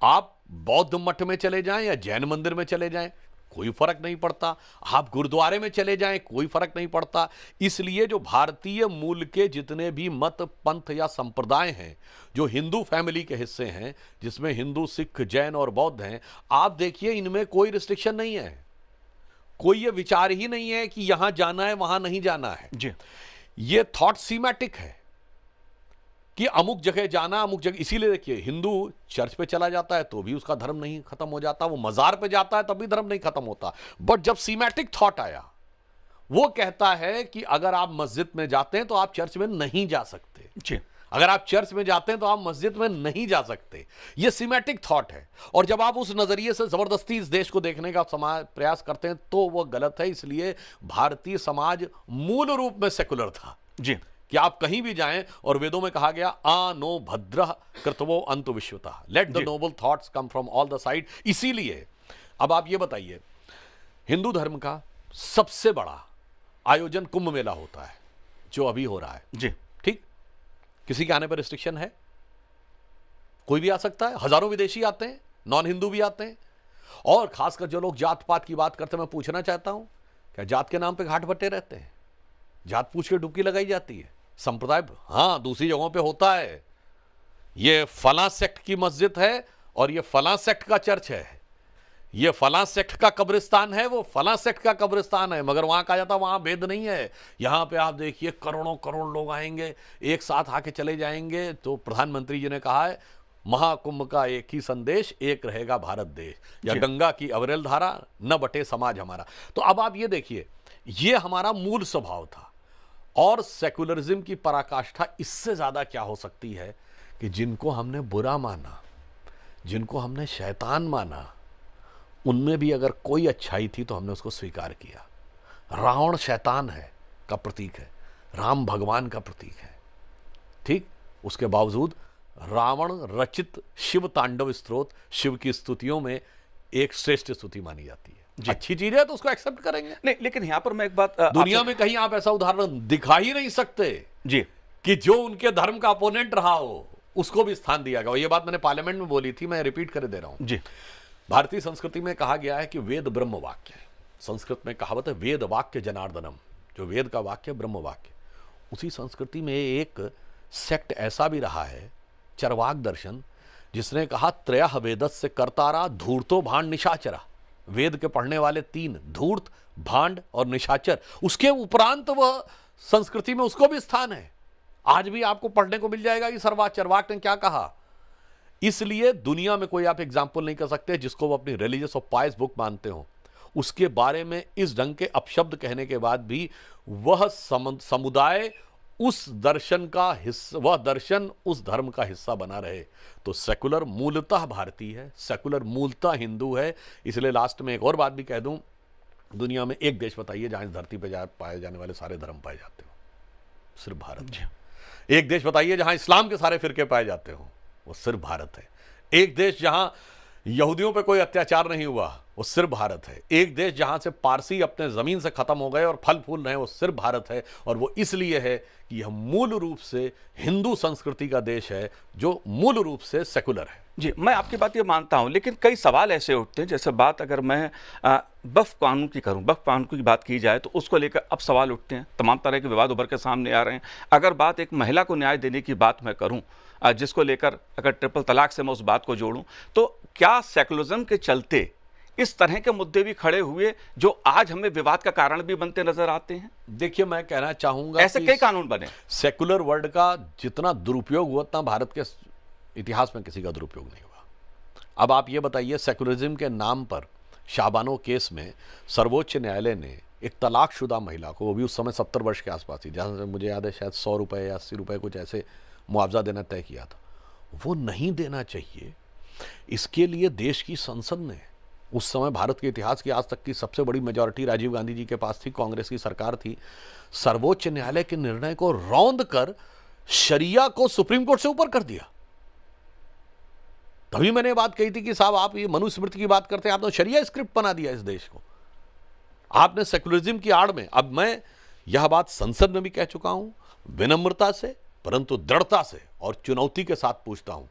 आप बौद्ध मठ में चले जाएं या जैन मंदिर में चले जाएं, कोई फर्क नहीं पड़ता। आप गुरुद्वारे में चले जाएं, कोई फर्क नहीं पड़ता। इसलिए जो भारतीय मूल के जितने भी मत, पंथ या संप्रदाय हैं, जो हिंदू फैमिली के हिस्से हैं, जिसमें हिंदू, सिख, जैन और बौद्ध हैं, आप देखिए इनमें कोई रिस्ट्रिक्शन नहीं है। कोई ये विचार ही नहीं है कि यहां जाना है वहां नहीं जाना है जी। ये थॉट सीमैटिक है कि अमुक जगह जाना, अमुक जगह। इसीलिए देखिए, हिंदू चर्च पे चला जाता है तो भी उसका धर्म नहीं खत्म हो जाता, वो मजार पे जाता है तब भी धर्म नहीं खत्म होता। बट जब सीमैटिक थॉट आया, वो कहता है कि अगर आप मस्जिद में जाते हैं तो आप चर्च में नहीं जा सकते जी। अगर आप चर्च में जाते हैं तो आप मस्जिद में नहीं जा सकते। यह सीमैटिक थॉट है। और जब आप उस नजरिए से जबरदस्ती इस देश को देखने का प्रयास करते हैं तो वह गलत है। इसलिए भारतीय समाज मूल रूप में सेकुलर था जी। कि आप कहीं भी जाएं, और वेदों में कहा गया आ नो भद्र कृतवो अंतु विश्वतः, let the noble thoughts come from all the side. इसीलिए अब आप ये बताइए, हिंदू धर्म का सबसे बड़ा आयोजन कुंभ मेला होता है जो अभी हो रहा है जी। ठीक, किसी के आने पर रिस्ट्रिक्शन है? कोई भी आ सकता है। हजारों विदेशी आते हैं, नॉन हिंदू भी आते हैं। और खासकर जो लोग जात पात की बात करते हैं, मैं पूछना चाहता हूं, क्या जात के नाम पे घाट बटे रहते हैं? जात पूछ के डुबकी लगाई जाती है? संप्रदाय हां दूसरी जगहों पे होता है, ये फलां सेक्ट की मस्जिद है और ये फलां सेक्ट का चर्च है, ये फलां सेक्ट का कब्रिस्तान है, वो फलां सेक्ट का कब्रिस्तान है, मगर वहां कहा जाता वहां भेद नहीं है। यहां पे आप देखिए करोड़ों करोड़ लोग आएंगे, एक साथ आके चले जाएंगे। तो प्रधानमंत्री जी ने कहा है, महाकुंभ का एक ही संदेश, एक रहेगा भारत देश, या गंगा की अविरल धारा, न बटे समाज हमारा। तो अब आप ये देखिए, ये हमारा मूल स्वभाव था। और सेकुलरिज्म की पराकाष्ठा इससे ज्यादा क्या हो सकती है कि जिनको हमने बुरा माना, जिनको हमने शैतान माना, उनमें भी अगर कोई अच्छाई थी तो हमने उसको स्वीकार किया। रावण शैतान है का प्रतीक है, राम भगवान का प्रतीक है, ठीक। उसके बावजूद रावण रचित शिव तांडव स्तोत्र शिव की स्तुतियों में एक श्रेष्ठ स्तुति मानी जाती है। अच्छी चीज है तो उसको एक्सेप्ट करेंगे। नहीं, लेकिन यहां पर मैं एक बात दुनिया में कहीं आप ऐसा उदाहरण दिखा ही नहीं सकते जी कि जो उनके धर्म का अपोनेंट रहा हो उसको भी स्थान दिया गया। ये बात मैंने पार्लियामेंट में बोली थी, मैं रिपीट कर दे रहा हूं जी। भारतीय संस्कृति में कहा गया है कि वेद ब्रह्म वाक्य है। संस्कृत में कहावत है, वेद वाक्य जनार्दनम, जो वेद का वाक्य ब्रह्म वाक्य। उसी संस्कृति में एक सेक्ट ऐसा भी रहा है, चरवाक दर्शन, जिसने कहा त्रयः वेदस्य कर्तारा धूर्तो भांड निशाचरा। वेद के पढ़ने वाले तीन, धूर्त, भांड और निशाचर। उसके उपरांत वह संस्कृति में उसको भी स्थान है। आज भी आपको पढ़ने को मिल जाएगा कि चरवाक ने क्या कहा। इसलिए दुनिया में कोई आप एग्जाम्पल नहीं कर सकते जिसको वो अपनी रिलीजियस और पायस बुक मानते हो, उसके बारे में इस ढंग के अपशब्द कहने के बाद भी वह समुदाय उस दर्शन का हिस्सा, वह दर्शन उस धर्म का हिस्सा बना रहे। तो सेकुलर मूलतः भारतीय है, सेकुलर मूलतः हिंदू है। इसलिए लास्ट में एक और बात भी कह दूं, दुनिया में एक देश बताइए जहां इस धरती पर पाए जाने वाले सारे धर्म पाए जाते हो, सिर्फ भारत। एक देश बताइए जहां इस्लाम के सारे फिरके पाए जाते हो, वो सिर्फ भारत है। एक देश जहां यहूदियों पे कोई अत्याचार नहीं हुआ, वो सिर्फ भारत है। एक देश जहां से पारसी अपने जमीन से खत्म हो गए और फल फूल रहे हैं, वो सिर्फ भारत है। और वो इसलिए है कि यह मूल रूप से हिंदू संस्कृति का देश है, जो मूल रूप से सेकुलर है। जी, मैं आपकी बात ये मानता हूं, लेकिन कई सवाल ऐसे उठते हैं। जैसे बात अगर मैं वक्फ कानून की करूं, वक्फ कानून की बात की जाए तो उसको लेकर अब सवाल उठते हैं, तमाम तरह के विवाद उभर के सामने आ रहे हैं। अगर बात एक महिला को न्याय देने की बात मैं करूं, जिसको लेकर अगर ट्रिपल तलाक से मैं उस बात को जोड़ूं, तो क्या सेकुलरिज्म के चलते इस तरह के मुद्दे भी खड़े हुए जो आज हमें विवाद का कारण भी बनते नजर आते हैं। देखिए, मैं कहना चाहूंगा ऐसे कई कानून बने। सेकुलर वर्ल्ड का जितना दुरुपयोग हुआ उतना भारत के इतिहास में किसी का दुरुपयोग नहीं हुआ। अब आप ये बताइए, सेकुलरिज्म के नाम पर शाबानो केस में सर्वोच्च न्यायालय ने एक तलाकशुदा महिला को, वो भी उस समय 70 वर्ष के आसपास थी, जहां से मुझे याद है शायद 100 रुपए या 80 रुपए कुछ ऐसे मुआवजा देना तय किया था, वो नहीं देना चाहिए। इसके लिए देश की संसद ने, उस समय भारत के इतिहास की आज तक की सबसे बड़ी मेजॉरिटी राजीव गांधी जी के पास थी, कांग्रेस की सरकार थी, सर्वोच्च न्यायालय के निर्णय को रौंद कर शरिया को सुप्रीम कोर्ट से ऊपर कर दिया। तभी मैंने बात कही थी कि साहब, आप ये मनुस्मृति की बात करते हैं, आपने शरिया स्क्रिप्ट बना दिया इस देश को, आपने सेकुलरिज्म की आड़ में। अब मैं यह बात संसद में भी कह चुका हूं, विनम्रता से परंतु दृढ़ता से और चुनौती के साथ पूछता हूं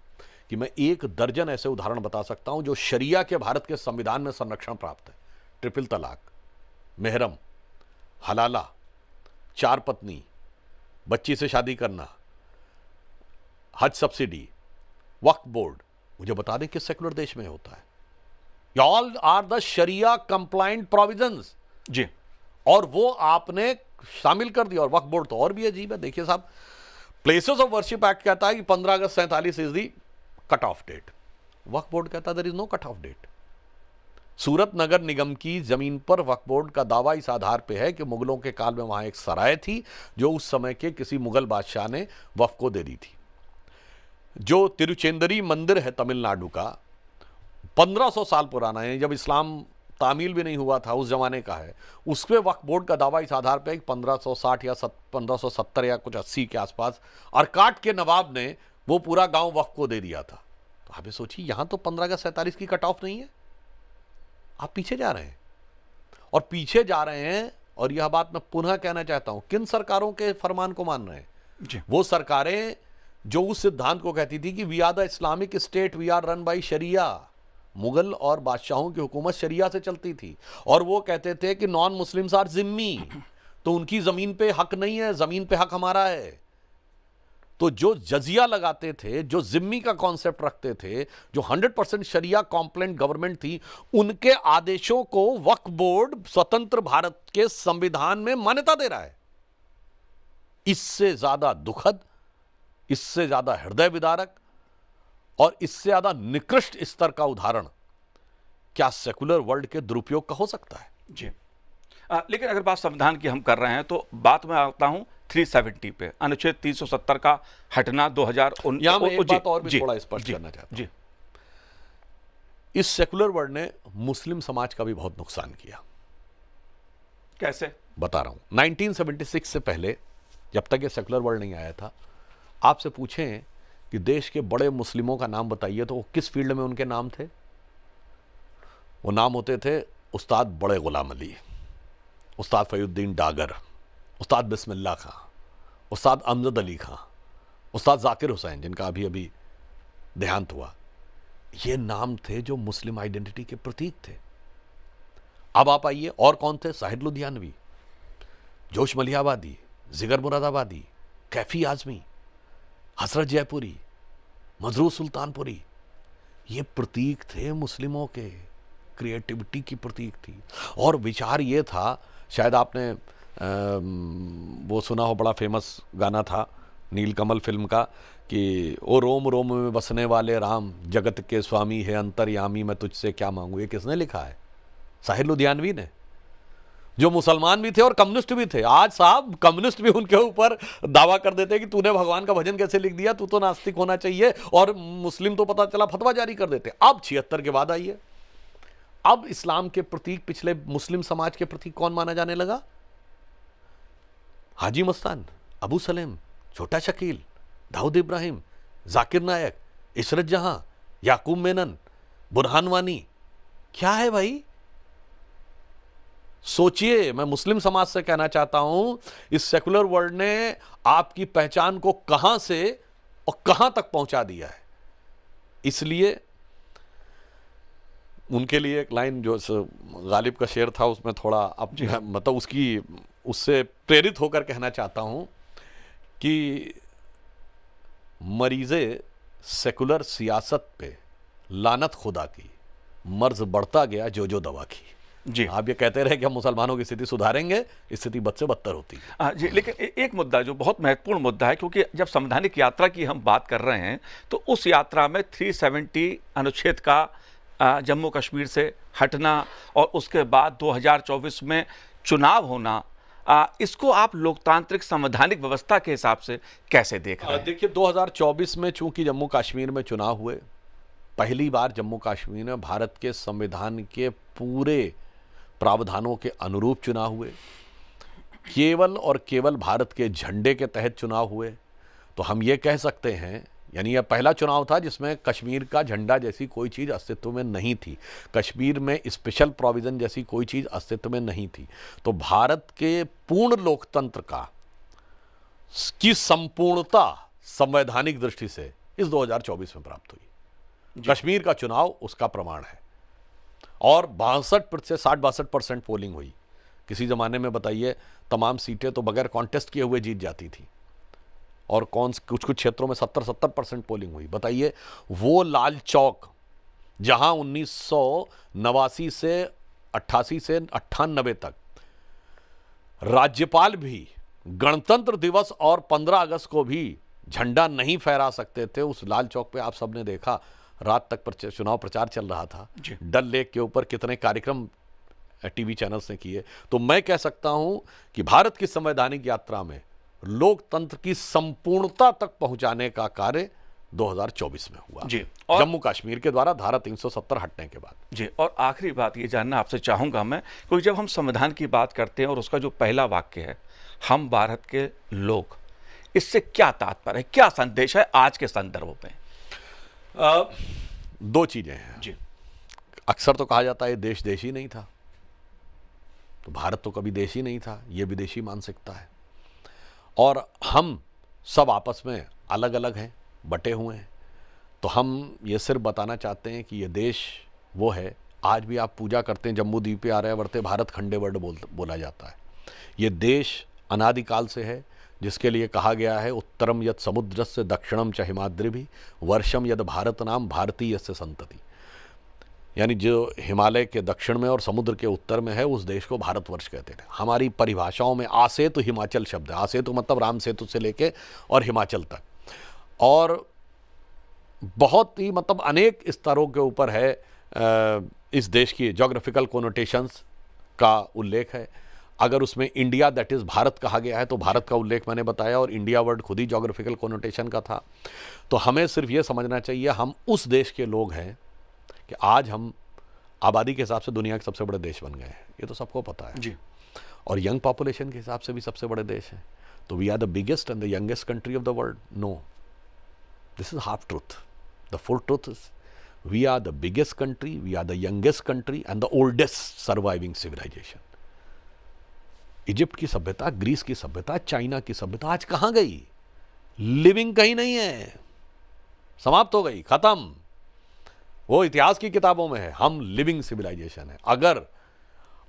कि मैं 1 दर्जन ऐसे उदाहरण बता सकता हूं जो शरिया के भारत के संविधान में संरक्षण प्राप्त है। ट्रिपल तलाक, मेहरम, हलाला, 4 पत्नी, बच्ची से शादी करना, हज सब्सिडी, वक्फ बोर्ड। मुझे बता दें कि सेकुलर देश में होता है। All are the sharia compliant provisions जी, और वो आपने शामिल कर दिया। और वक्फ बोर्ड तो और भी अजीब है। देखिए साहब, प्लेसेस ऑफ वर्शिप एक्ट कहता है कि 15 अगस्त 47 is the cut off date, वक्फ बोर्ड कहता है there is no cut off date. Surat नगर निगम की जमीन पर वक्फ बोर्ड का दावा इस आधार पे है कि मुगलों के काल में वहां एक सराय थी जो उस समय के किसी मुगल बादशाह ने वक्फ को दे दी थी। जो तिरुचेंदरी मंदिर है तमिलनाडु का, 1500 साल पुराना है, जब इस्लाम तामील भी नहीं हुआ था उस जमाने का है, उसमें वक्फ बोर्ड का दावा इस आधार पे 1560 या 1570 या कुछ 80 के आसपास अरकाट के नवाब ने वो पूरा गांव वक्फ को दे दिया था। तो आप ये सोचिए, यहां तो 15 अगस्त 47 की कट ऑफ नहीं है, आप पीछे जा रहे हैं और पीछे जा रहे हैं। और यह बात मैं पुनः कहना चाहता हूं, किन सरकारों के फरमान को मान रहे हैं जी। वो सरकारें जो उस सिद्धांत को कहती थी कि we are the Islamic state, we are run by sharia. Mughal और बादशाहों की हुकूमत शरिया से चलती थी और वो कहते थे कि नॉन मुस्लिम्स आर जिम्मी, तो उनकी जमीन पे हक नहीं है, जमीन पे हक हमारा है। तो जो जजिया लगाते थे, जो जिम्मी का कॉन्सेप्ट रखते थे, जो 100% शरिया कॉम्प्लेंट गवर्नमेंट थी, उनके आदेशों को वक्फ बोर्ड स्वतंत्र भारत के संविधान में मान्यता दे रहा है। इससे ज्यादा दुखद, इससे ज्यादा हृदय विदारक और इससे ज्यादा निकृष्ट स्तर का उदाहरण क्या सेकुलर वर्ल्ड के दुरुपयोग का हो सकता है? जी। लेकिन अगर बात संविधान की हम कर रहे हैं तो बात में आता हूं 370 पे, अनुच्छेद 370 का हटना 2019। यहां मैं एक बात और भी थोड़ा स्पष्ट करना चाहता हूं। जी। इस सेकुलर वर्ल्ड ने मुस्लिम समाज का भी बहुत नुकसान किया। कैसे? बता रहा हूं। 1976 से पहले, जब तक ये सेकुलर वर्ल्ड नहीं आया था, आपसे पूछें कि देश के बड़े मुस्लिमों का नाम बताइए तो किस फील्ड में उनके नाम थे? वो नाम होते थे उस्ताद बड़े गुलाम अली, उस्ताद फयुद्दीन डागर, उस्ताद बिस्मिल्लाह खां, उस्ताद अमजद अली खां, उस्ताद जाकिर हुसैन, जिनका अभी अभी देहांत हुआ। ये नाम थे जो मुस्लिम आइडेंटिटी के प्रतीक थे। अब आप आइए, और कौन थे? साहिद लुधियानवी, जोश मलिहाबादी, जिगर मुरादाबादी, कैफी आजमी, हसरत जयपुरी, मजरूर सुल्तानपुरी। ये प्रतीक थे मुस्लिमों के, क्रिएटिविटी की प्रतीक थी। और विचार ये था, शायद आपने वो सुना हो, बड़ा फेमस गाना था नीलकमल फिल्म का कि ओ रोम रोम में बसने वाले राम, जगत के स्वामी है अंतर्यामी, मैं तुझसे क्या मांगू। ये किसने लिखा है? साहिद लुधियानवी ने, जो मुसलमान भी थे और कम्युनिस्ट भी थे। आज साहब कम्युनिस्ट भी उनके ऊपर दावा कर देते कि तूने भगवान का भजन कैसे लिख दिया, तू तो नास्तिक होना चाहिए, और मुस्लिम तो पता चला फतवा जारी कर देते। अब 76 के बाद आइए, अब इस्लाम के प्रतीक पिछले मुस्लिम समाज के प्रतीक कौन माना जाने लगा? हाजी मस्तान, अबू सलेम, छोटा शकील, दाऊद इब्राहिम, जाकिर नायक, इशरत जहां, याकूब मेनन, बुरहान वानी। क्या है भाई? सोचिए। मैं मुस्लिम समाज से कहना चाहता हूं, इस सेकुलर वर्ल्ड ने आपकी पहचान को कहां से और कहां तक पहुंचा दिया है। इसलिए उनके लिए एक लाइन जो गालिब का शेर था, उसमें थोड़ा अब मतलब उससे प्रेरित होकर कहना चाहता हूं कि मरीज़े सेकुलर सियासत पे लानत खुदा की, मर्ज बढ़ता गया जो जो दवा की। जी आप ये कहते रहे कि हम मुसलमानों की स्थिति सुधारेंगे, स्थिति बद से बदतर होती है। जी, लेकिन एक मुद्दा जो बहुत महत्वपूर्ण मुद्दा है, क्योंकि जब संवैधानिक यात्रा की हम बात कर रहे हैं तो उस यात्रा में 370 अनुच्छेद का जम्मू कश्मीर से हटना और उसके बाद 2024 में चुनाव होना, इसको आप लोकतांत्रिक संवैधानिक व्यवस्था के हिसाब से कैसे देख रहे हैं? देखिए 2024 में चूंकि जम्मू कश्मीर में चुनाव हुए, पहली बार जम्मू कश्मीर में भारत के संविधान के पूरे प्रावधानों के अनुरूप चुनाव हुए, केवल और केवल भारत के झंडे के तहत चुनाव हुए। तो हम ये कह सकते हैं, यानी यह पहला चुनाव था जिसमें कश्मीर का झंडा जैसी कोई चीज़ अस्तित्व में नहीं थी, कश्मीर में स्पेशल प्रोविज़न जैसी कोई चीज़ अस्तित्व में नहीं थी। तो भारत के पूर्ण लोकतंत्र की संपूर्णता संवैधानिक दृष्टि से इस 2024 में प्राप्त हुई। कश्मीर का चुनाव उसका प्रमाण है। और 60-62% पोलिंग हुई। किसी ज़माने में बताइए तमाम सीटें तो बगैर कॉन्टेस्ट किए हुए जीत जाती थी, और कुछ कुछ क्षेत्रों में 70% पोलिंग हुई। बताइए वो लाल चौक जहां 1989 से 88 से 98 तक राज्यपाल भी गणतंत्र दिवस और 15 अगस्त को भी झंडा नहीं फहरा सकते थे, उस लाल चौक पे आप सबने देखा रात तक चुनाव प्रचार चल रहा था। डल लेक के ऊपर कितने कार्यक्रम टीवी चैनल्स ने किए। तो मैं कह सकता हूं कि भारत की संवैधानिक यात्रा में लोकतंत्र की संपूर्णता तक पहुंचाने का कार्य 2024 में हुआ जी, और जम्मू कश्मीर के द्वारा धारा 370 हटने के बाद। जी, और आखिरी बात ये जानना आपसे चाहूंगा मैं, क्योंकि जब हम संविधान की बात करते हैं और उसका जो पहला वाक्य है, हम भारत के लोग, इससे क्या तात्पर्य है, क्या संदेश है आज के संदर्भ में? दो चीजें हैं जी। अक्सर तो कहा जाता है देश देशी नहीं था, तो भारत तो कभी देशी नहीं था, ये विदेशी मानसिकता है। और हम सब आपस में अलग अलग हैं, बटे हुए हैं। तो हम ये सिर्फ बताना चाहते हैं कि ये देश वो है। आज भी आप पूजा करते हैं, जम्बू द्वीपे आर्यावर्ते भारत खंडे वर्ड बोला जाता है। ये देश अनादिकाल से है, जिसके लिए कहा गया है उत्तरम यद समुद्रस्य दक्षिणम च हिमाद्रिभिः वर्षम यद भारत नाम भारतीयस्य संतति। यानी जो हिमालय के दक्षिण में और समुद्र के उत्तर में है, उस देश को भारतवर्ष कहते हैं। हमारी परिभाषाओं में आसेतु हिमाचल शब्द है। आसेतु मतलब राम सेतु से लेके और हिमाचल तक, और बहुत ही मतलब अनेक स्तरों के ऊपर है इस देश की ज्योग्राफिकल कोनोटेशंस का उल्लेख है। अगर उसमें इंडिया दैट इज़ भारत कहा गया है तो भारत का उल्लेख मैंने बताया, और इंडिया वर्ड खुद ही ज्योग्राफिकल कोनोटेशन का था। तो हमें सिर्फ ये समझना चाहिए हम उस देश के लोग हैं कि आज हम आबादी के हिसाब से दुनिया के सबसे बड़े देश बन गए हैं, ये तो सबको पता है जी। और यंग पॉपुलेशन के हिसाब से भी सबसे बड़े देश हैं। तो we are the biggest and the youngest country of the world. No, this is half truth. The full truth is we are the biggest country, we are the youngest country and the oldest surviving civilization. Egypt की सभ्यता, Greece की सभ्यता, China की सभ्यता आज कहां गई? Living कहीं नहीं है, समाप्त हो गई, खत्म। वो इतिहास की किताबों में है, हम लिविंग सिविलाइजेशन है। अगर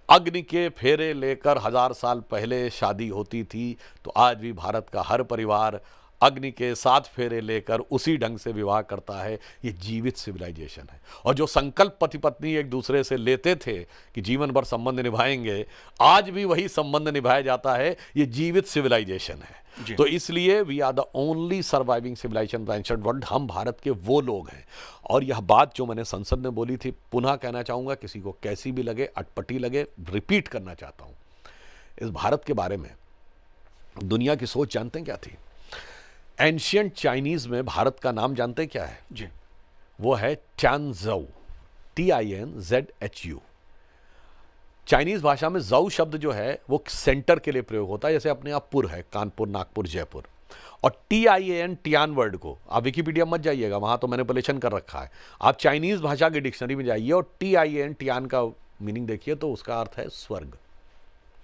अग्नि के फेरे लेकर 1000 साल पहले शादी होती थी तो आज भी भारत का हर परिवार अग्नि के 7 फेरे लेकर उसी ढंग से विवाह करता है। ये जीवित सिविलाइजेशन है। और जो संकल्प पति पत्नी एक दूसरे से लेते थे कि जीवन भर संबंध निभाएंगे, आज भी वही संबंध निभाया जाता है। ये जीवित सिविलाइजेशन है। तो इसलिए we are the only surviving civilization world. हम भारत के वो लोग हैं। और यह बात जो मैंने संसद में बोली थी, पुनः कहना चाहूँगा, किसी को कैसी भी लगे, अटपटी लगे, रिपीट करना चाहता हूँ। इस भारत के बारे में दुनिया की सोच जानते हैं क्या थी? एंशियंट चाइनीज में भारत का नाम जानते हैं क्या है जी? वो है ट्यानजऊ, TINZHU। चाइनीज भाषा में जऊ शब्द जो है वो सेंटर के लिए प्रयोग होता है, जैसे अपने आप पुर है, कानपुर, नागपुर, जयपुर। और TIAN, टियान वर्ड को आप विकिपीडिया मत जाइएगा, वहां तो मैनिपुलेशन कर रखा है। आप चाइनीज भाषा की डिक्शनरी में जाइए और TIAN, टियान का मीनिंग देखिए तो उसका अर्थ है स्वर्ग।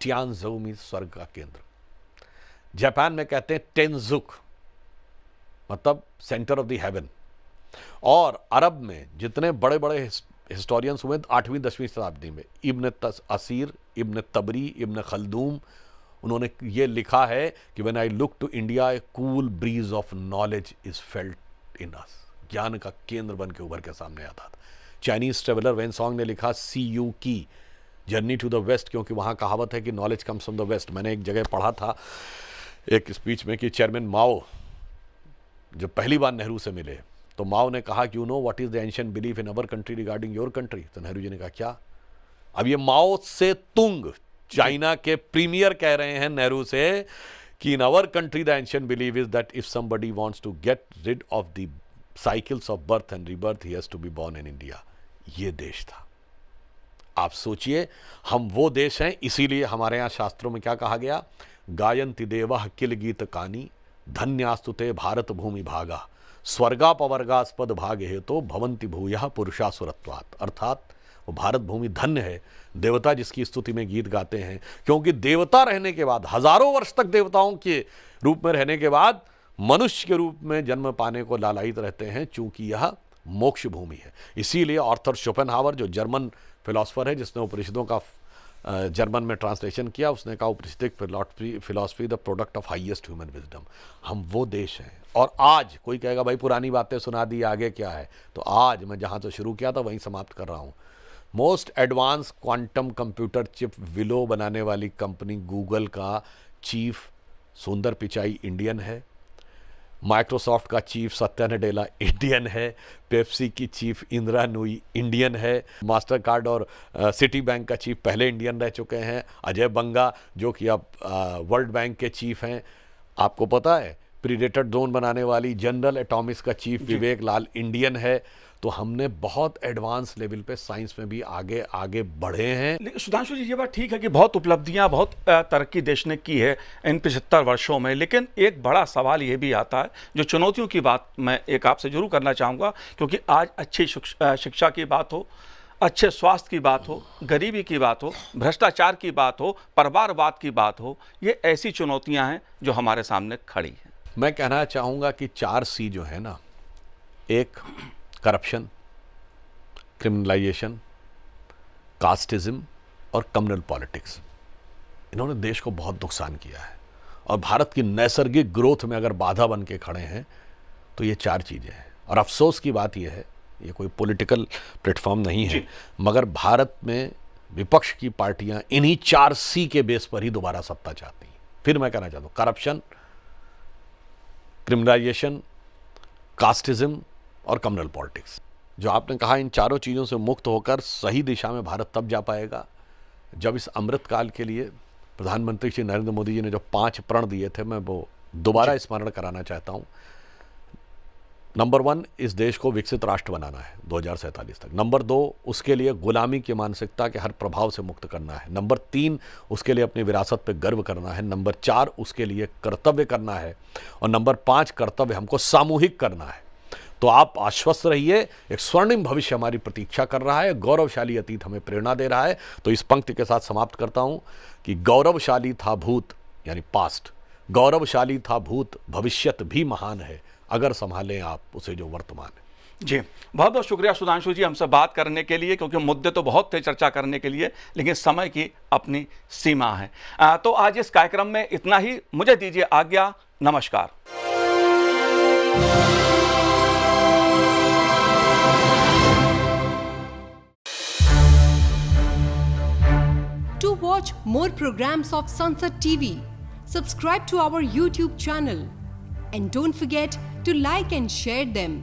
ट्यानजऊ मीन्स स्वर्ग का केंद्र। जापान में कहते हैं टेंजुक, मतलब सेंटर ऑफ द हेवन। और अरब में जितने बड़े बड़े हिस्टोरियंस हुए 8वीं 10वीं शताब्दी में, इब्न असीर, इब्न तबरी, इब्न खलदूम, उन्होंने ये लिखा है कि when I look to India a cool breeze of knowledge is felt in us. ज्ञान का केंद्र बन के उभर के सामने आता था। चाइनीज ट्रेवलर वेनसोंग ने लिखा CU की जर्नी टू द वेस्ट, क्योंकि वहाँ कहावत है कि knowledge comes from the west. मैंने एक जगह पढ़ा था एक स्पीच में कि चेयरमैन माओ जब पहली बार नेहरू से मिले तो माओ ने कहा कि you know what is the ancient belief in our country regarding your country. तो नेहरू जी ने कहा क्या? अब ये माओ से तुंग चाइना के प्रीमियर कह रहे हैं नेहरू से कि in our country the ancient believe is that if somebody wants to get rid of the cycles of birth and rebirth he has to be born in India. ये देश था। आप सोचिए, हम वो देश हैं, इसीलिए हमारे यहाँ शास्त्रों में क्या कहा गया? गायन्ति देवः किल गीत कानी धन्यास्तुते भारत भूमि भागा स्वर्गापवर्गास्पद भागे हेतु भवंति भूयः पुरुषासुरत्वात्। अर्थात वो भारत भूमि धन्य है, देवता जिसकी स्तुति में गीत गाते हैं, क्योंकि देवता रहने के बाद, हजारों वर्ष तक देवताओं के रूप में रहने के बाद मनुष्य के रूप में जन्म पाने को लालायित रहते हैं, चूंकि यह मोक्ष भूमि है। इसीलिए आर्थर शोपेनहावर, जो जर्मन फिलॉसफर है जिसने उपनिषदों का जर्मन में ट्रांसलेशन किया, उसने कहा Upanishadic philosophy the product of highest human wisdom. हम वो देश हैं। और आज कोई कहेगा भाई पुरानी बातें सुना दी, आगे क्या है? तो आज मैं जहाँ से शुरू किया था वहीं समाप्त कर रहा हूँ। Most advance quantum computer chip willow बनाने वाली कंपनी गूगल का चीफ सुंदर पिचाई इंडियन है। माइक्रोसॉफ्ट का चीफ सत्या नडेला इंडियन है। पेप्सी की चीफ इंदिरा नूई इंडियन है। मास्टर कार्ड और सिटी बैंक का चीफ पहले इंडियन रह चुके हैं। अजय बंगा जो कि अब वर्ल्ड बैंक के चीफ हैं। आपको पता है प्रीडेटर ड्रोन बनाने वाली जनरल एटॉमिक्स का चीफ विवेक लाल इंडियन है। तो हमने बहुत एडवांस लेवल पे साइंस में भी आगे आगे बढ़े हैं। लेकिन सुधांशु जी, ये बात ठीक है कि बहुत उपलब्धियां, बहुत तरक्की देश ने की है इन 75 वर्षों में, लेकिन एक बड़ा सवाल ये भी आता है, जो चुनौतियों की बात मैं एक आपसे जरूर करना चाहूँगा, क्योंकि आज अच्छी शिक्षा की बात हो, अच्छे स्वास्थ्य की बात हो, गरीबी की बात हो, भ्रष्टाचार की बात हो, परिवारवाद की बात हो, ये ऐसी चुनौतियाँ हैं जो हमारे सामने खड़ी हैं। मैं कहना चाहूँगा कि 4C जो है ना, एक करप्शन, क्रिमिनलाइजेशन, कास्टिज्म और कम्युनल पॉलिटिक्स, इन्होंने देश को बहुत नुकसान किया है। और भारत की नैसर्गिक ग्रोथ में अगर बाधा बन के खड़े हैं तो ये 4 चीज़ें हैं। और अफसोस की बात यह है, ये कोई पॉलिटिकल प्लेटफॉर्म नहीं है, मगर भारत में विपक्ष की पार्टियां इन्हीं 4C के बेस पर ही दोबारा सत्ता चाहती हैं। फिर मैं कहना चाहता हूँ, करप्शन, क्रिमिनलाइजेशन, कास्टिज्म और कम्युनल पॉलिटिक्स, जो आपने कहा, इन चारों चीज़ों से मुक्त होकर सही दिशा में भारत तब जा पाएगा जब इस अमृतकाल के लिए प्रधानमंत्री श्री नरेंद्र मोदी जी ने जो 5 प्रण दिए थे, मैं वो दोबारा स्मरण कराना चाहता हूँ। नंबर 1, इस देश को विकसित राष्ट्र बनाना है 2047 तक। नंबर 2, उसके लिए गुलामी की मानसिकता के हर प्रभाव से मुक्त करना है। नंबर 3, उसके लिए अपनी विरासत पे गर्व करना है। नंबर 4, उसके लिए कर्तव्य करना है। और नंबर 5, कर्तव्य हमको सामूहिक करना है। तो आप आश्वस्त रहिए, एक स्वर्णिम भविष्य हमारी प्रतीक्षा कर रहा है, गौरवशाली अतीत हमें प्रेरणा दे रहा है। तो इस पंक्ति के साथ समाप्त करता हूं कि गौरवशाली था भूत, यानी पास्ट, गौरवशाली था भूत, भविष्यत भी महान है अगर संभालें आप उसे जो वर्तमान है। जी, बहुत बहुत शुक्रिया सुधांशु जी हमसे बात करने के लिए, क्योंकि मुद्दे तो बहुत थे चर्चा करने के लिए, लेकिन समय की अपनी सीमा है। तो आज इस कार्यक्रम में इतना ही। मुझे दीजिए आज्ञा। नमस्कार। To watch more programs of Sansad TV, subscribe to our YouTube channel and don't forget to like and share them.